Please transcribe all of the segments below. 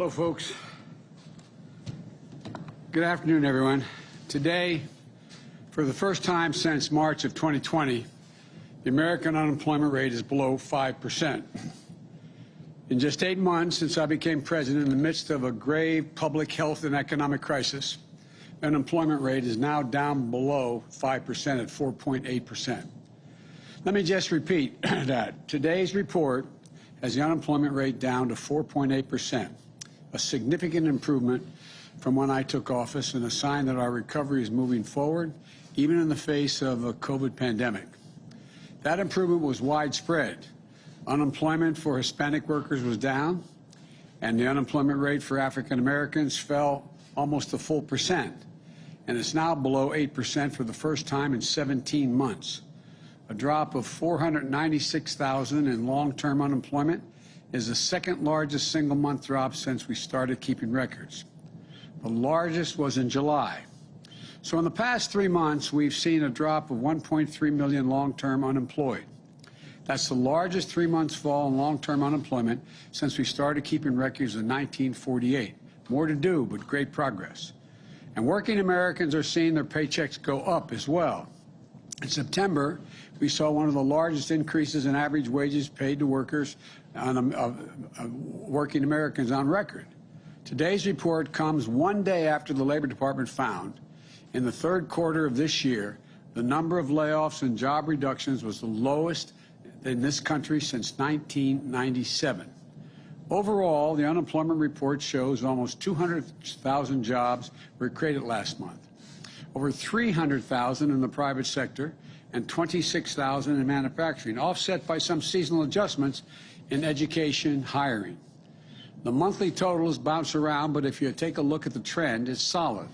Hello, folks. Good afternoon, everyone. Today, for the first time since March of 2020, the American unemployment rate is below 5%. In just 8 months since I became president, in the midst of a grave public health and economic crisis, the unemployment rate is now down below 5% at 4.8%. Let me just repeat that. Today's report has the unemployment rate down to 4.8%, a significant improvement from when I took office and a sign that our recovery is moving forward, even in the face of a COVID pandemic. That improvement was widespread. Unemployment for Hispanic workers was down, and the unemployment rate for African Americans fell almost a full percent, and it's now below 8% for the first time in 17 months. A drop of 496,000 in long-term unemployment is the second largest single-month drop since we started keeping records. The largest was in July. So in the past 3 months, we've seen a drop of 1.3 million long-term unemployed. That's the largest 3 months fall in long-term unemployment since we started keeping records in 1948. More to do, but great progress. And working Americans are seeing their paychecks go up as well. In September, we saw one of the largest increases in average wages paid to workers, working Americans on record. Today's report comes one day after the Labor Department found, in the third quarter of this year, the number of layoffs and job reductions was the lowest in this country since 1997. Overall, the unemployment report shows almost 200,000 jobs were created last month, over 300,000 in the private sector, and 26,000 in manufacturing, offset by some seasonal adjustments in education hiring. The monthly totals bounce around, but if you take a look at the trend, it's solid.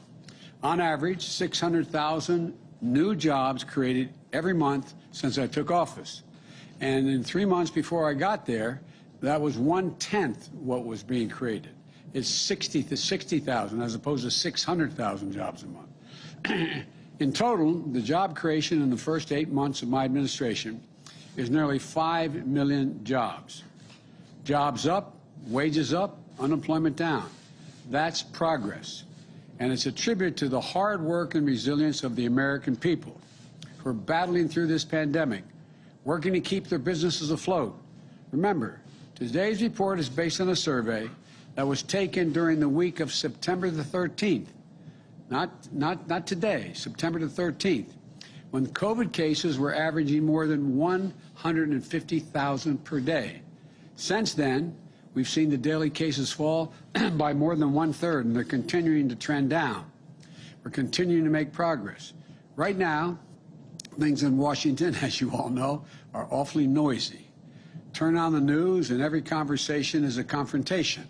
On average, 600,000 new jobs created every month since I took office. And in 3 months before I got there, that was 1/10 what was being created. It's 60,000 as opposed to 600,000 jobs a month. In total, the job creation in the first 8 months of my administration is nearly 5 million jobs. Jobs up, wages up, unemployment down. That's progress. And it's a tribute to the hard work and resilience of the American people who are battling through this pandemic, working to keep their businesses afloat. Remember, today's report is based on a survey that was taken during the week of September the 13th. Not today, September the 13th, when COVID cases were averaging more than 150,000 per day. Since then, we've seen the daily cases fall by more than 1/3, and they're continuing to trend down. We're continuing to make progress. Right now, things in Washington, as you all know, are awfully noisy. Turn on the news, and every conversation is a confrontation.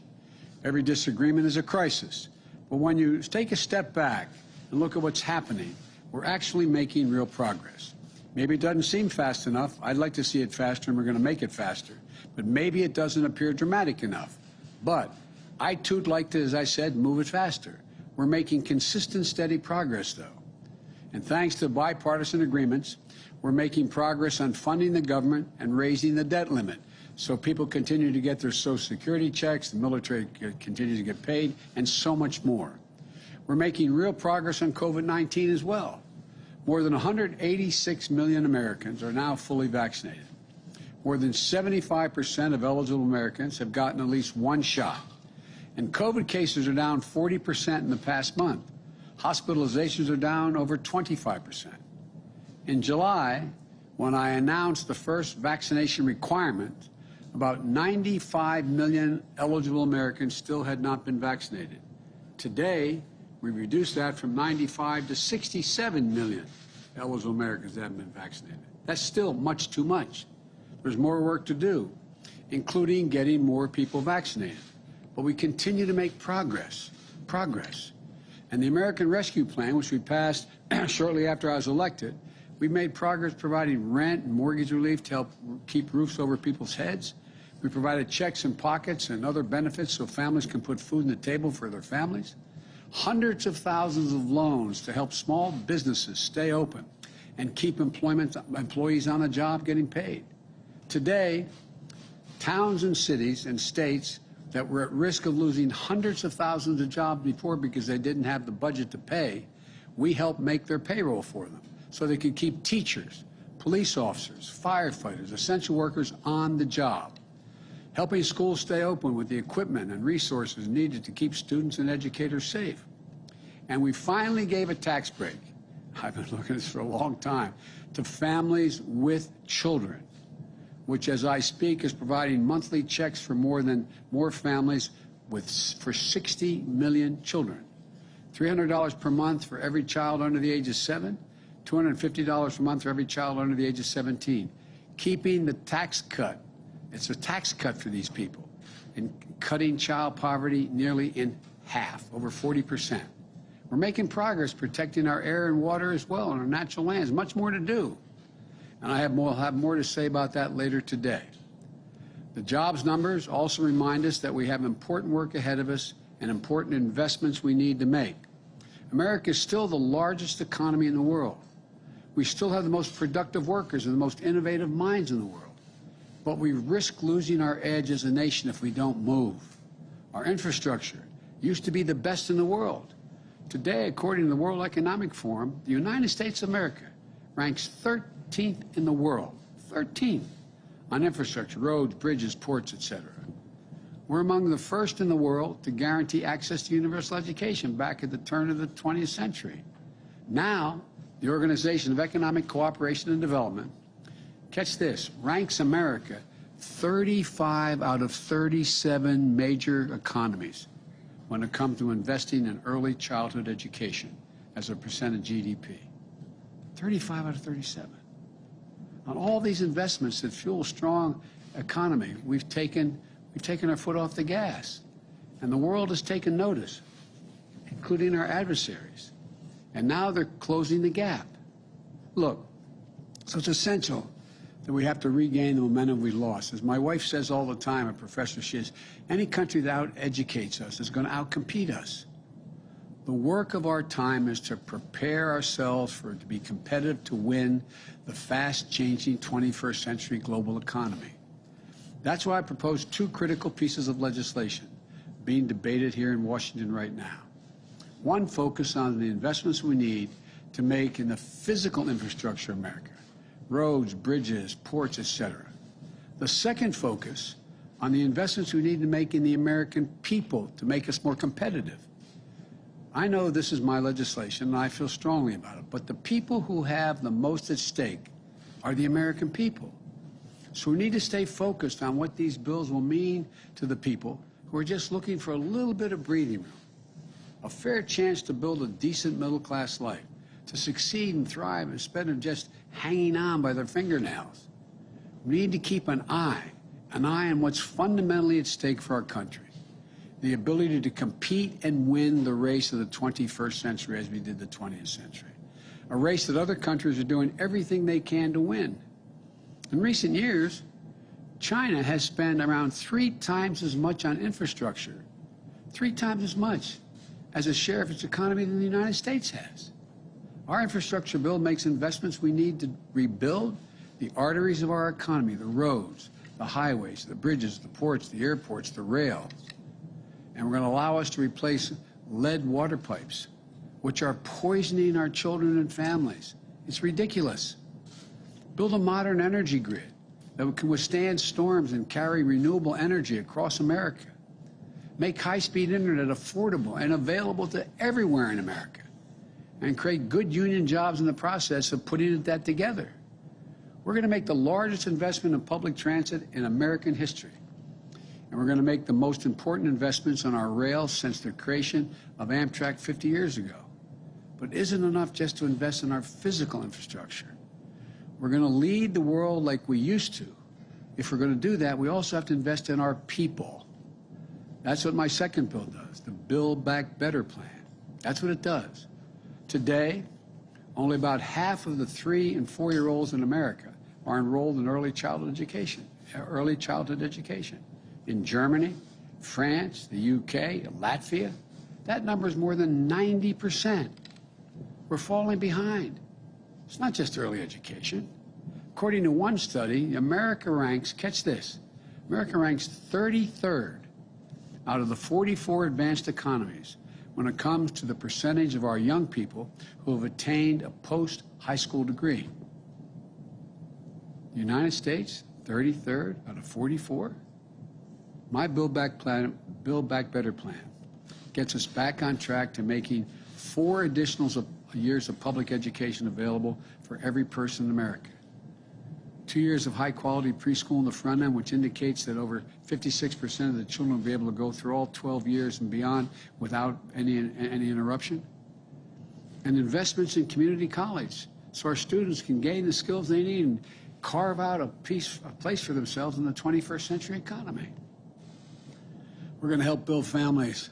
Every disagreement is a crisis. But when you take a step back and look at what's happening, we're actually making real progress. Maybe it doesn't seem fast enough. I'd like to see it faster, and we're going to make it faster. But maybe it doesn't appear dramatic enough. But I, too, would like to, as I said, move it faster. We're making consistent, steady progress, though. And thanks to bipartisan agreements, we're making progress on funding the government and raising the debt limit, so people continue to get their Social Security checks, the military continues to get paid, and so much more. We're making real progress on COVID-19 as well. More than 186 million Americans are now fully vaccinated. More than 75% of eligible Americans have gotten at least one shot. And COVID cases are down 40% in the past month. Hospitalizations are down over 25%. In July, when I announced the first vaccination requirement, about 95 million eligible Americans still had not been vaccinated. Today, we reduced that from 95 to 67 million eligible Americans that haven't been vaccinated. That's still much too much. There's more work to do, including getting more people vaccinated. But we continue to make progress. And the American Rescue Plan, which we passed shortly after I was elected, we made progress providing rent and mortgage relief to help keep roofs over people's heads. We provided checks in pockets and other benefits so families can put food on the table for their families. Hundreds of thousands of loans to help small businesses stay open and keep employees on a job getting paid. Today, towns and cities and states that were at risk of losing hundreds of thousands of jobs before because they didn't have the budget to pay, we helped make their payroll for them so they could keep teachers, police officers, firefighters, essential workers on the job, helping schools stay open with the equipment and resources needed to keep students and educators safe. And we finally gave a tax break, I've been looking at this for a long time, to families with children, which as I speak is providing monthly checks for more families for 60 million children. $300 per month for every child under the age of 7, $250 per month for every child under the age of 17. Keeping the tax cut, it's a tax cut for these people, and cutting child poverty nearly in half, over 40%. We're making progress protecting our air and water as well and our natural lands. Much more to do. And will have more to say about that later today. The jobs numbers also remind us that we have important work ahead of us and important investments we need to make. America is still the largest economy in the world. We still have the most productive workers and the most innovative minds in the world. But we risk losing our edge as a nation if we don't move. Our infrastructure used to be the best in the world. Today, according to the World Economic Forum, the United States of America ranks 13th in the world, 13th, on infrastructure, roads, bridges, ports, etc. We're among the first in the world to guarantee access to universal education back at the turn of the 20th century. Now, the Organization of Economic Cooperation and Development, catch this, ranks America 35 out of 37 major economies when it comes to investing in early childhood education as a percent of GDP. 35 out of 37. On all these investments that fuel a strong economy, we've taken our foot off the gas. And the world has taken notice, including our adversaries. And now they're closing the gap. Look, so it's essential that we have to regain the momentum we lost. As my wife says all the time, a professor she is, any country that out-educates us is going to out-compete us. The work of our time is to prepare ourselves to be competitive to win the fast-changing 21st century global economy. That's why I proposed two critical pieces of legislation being debated here in Washington right now. One focused on the investments we need to make in the physical infrastructure of America, roads, bridges, ports, etc. The second focus on the investments we need to make in the American people to make us more competitive. I know this is my legislation, and I feel strongly about it, but the people who have the most at stake are the American people. So we need to stay focused on what these bills will mean to the people who are just looking for a little bit of breathing room, a fair chance to build a decent middle-class life, to succeed and thrive instead of just hanging on by their fingernails. We need to keep an eye on what's fundamentally at stake for our country. The ability to compete and win the race of the 21st century as we did the 20th century. A race that other countries are doing everything they can to win. In recent years, China has spent around 3 times as much on infrastructure, 3 times as much as a share of its economy than the United States has. Our infrastructure bill makes investments we need to rebuild the arteries of our economy, the roads, the highways, the bridges, the ports, the airports, the rails. And we're going to allow us to replace lead water pipes, which are poisoning our children and families. It's ridiculous. Build a modern energy grid that can withstand storms and carry renewable energy across America. Make high-speed internet affordable and available to everywhere in America. And create good union jobs in the process of putting that together. We're going to make the largest investment in public transit in American history. And we're going to make the most important investments on our rail since the creation of Amtrak 50 years ago. But it isn't enough just to invest in our physical infrastructure. We're going to lead the world like we used to. If we're going to do that, we also have to invest in our people. That's what my second bill does, the Build Back Better plan. That's what it does. Today, only about half of the 3- and 4-year-olds in America are enrolled in early childhood education. In Germany, France, the UK, Latvia, that number is more than 90%. We're falling behind. It's not just early education. According to one study, America ranks, catch this, America ranks 33rd out of the 44 advanced economies when it comes to the percentage of our young people who have attained a post-high school degree. The United States, 33rd out of 44. My Build Back Better plan gets us back on track to making 4 additional years of public education available for every person in America. 2 years of high-quality preschool in the front end, which indicates that over 56% of the children will be able to go through all 12 years and beyond without any interruption. And investments in community college, so our students can gain the skills they need and carve out a place for themselves in the 21st century economy. We're going to help build families.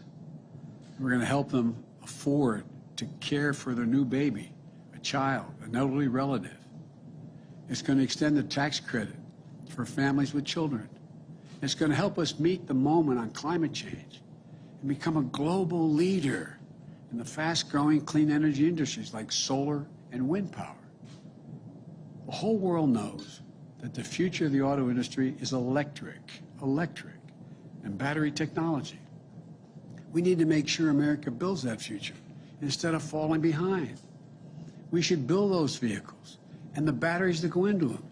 We're going to help them afford to care for their new baby, a child, an elderly relative. It's going to extend the tax credit for families with children. It's going to help us meet the moment on climate change and become a global leader in the fast-growing clean energy industries like solar and wind power. The whole world knows that the future of the auto industry is electric, and battery technology. We need to make sure America builds that future instead of falling behind. We should build those vehicles and the batteries that go into them,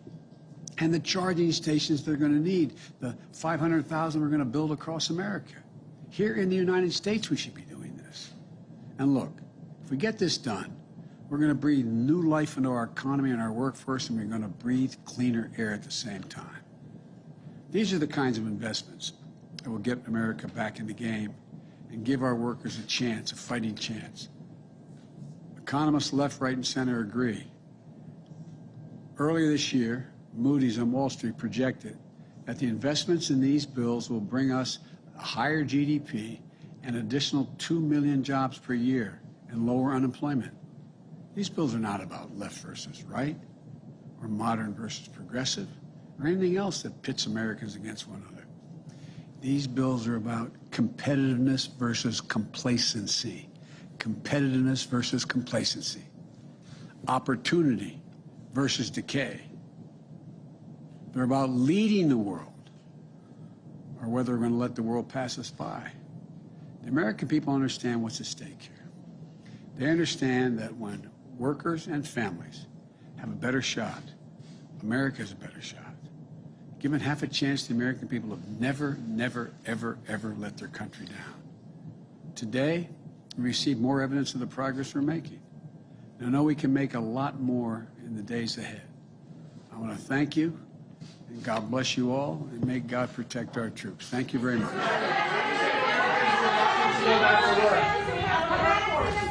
and the charging stations they're going to need, the 500,000 we're going to build across America. Here in the United States, we should be doing this. And look, if we get this done, we're going to breathe new life into our economy and our workforce, and we're going to breathe cleaner air at the same time. These are the kinds of investments that will get America back in the game and give our workers a chance, a fighting chance. Economists left, right, and center agree. Earlier this year, Moody's on Wall Street projected that the investments in these bills will bring us a higher GDP and additional 2 million jobs per year and lower unemployment. These bills are not about left versus right, or modern versus progressive, or anything else that pits Americans against one another. These bills are about competitiveness versus complacency. Competitiveness versus complacency. Opportunity versus decay. They're about leading the world, or whether we're going to let the world pass us by. The American people understand what's at stake here. They understand that when workers and families have a better shot, America has a better shot. Given half a chance, the American people have never, ever let their country down. Today, we receive more evidence of the progress we're making. And I know we can make a lot more in the days ahead. I want to thank you, and God bless you all, and may God protect our troops. Thank you very much.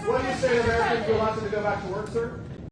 What do you say to Americans who want them to go back to work, sir?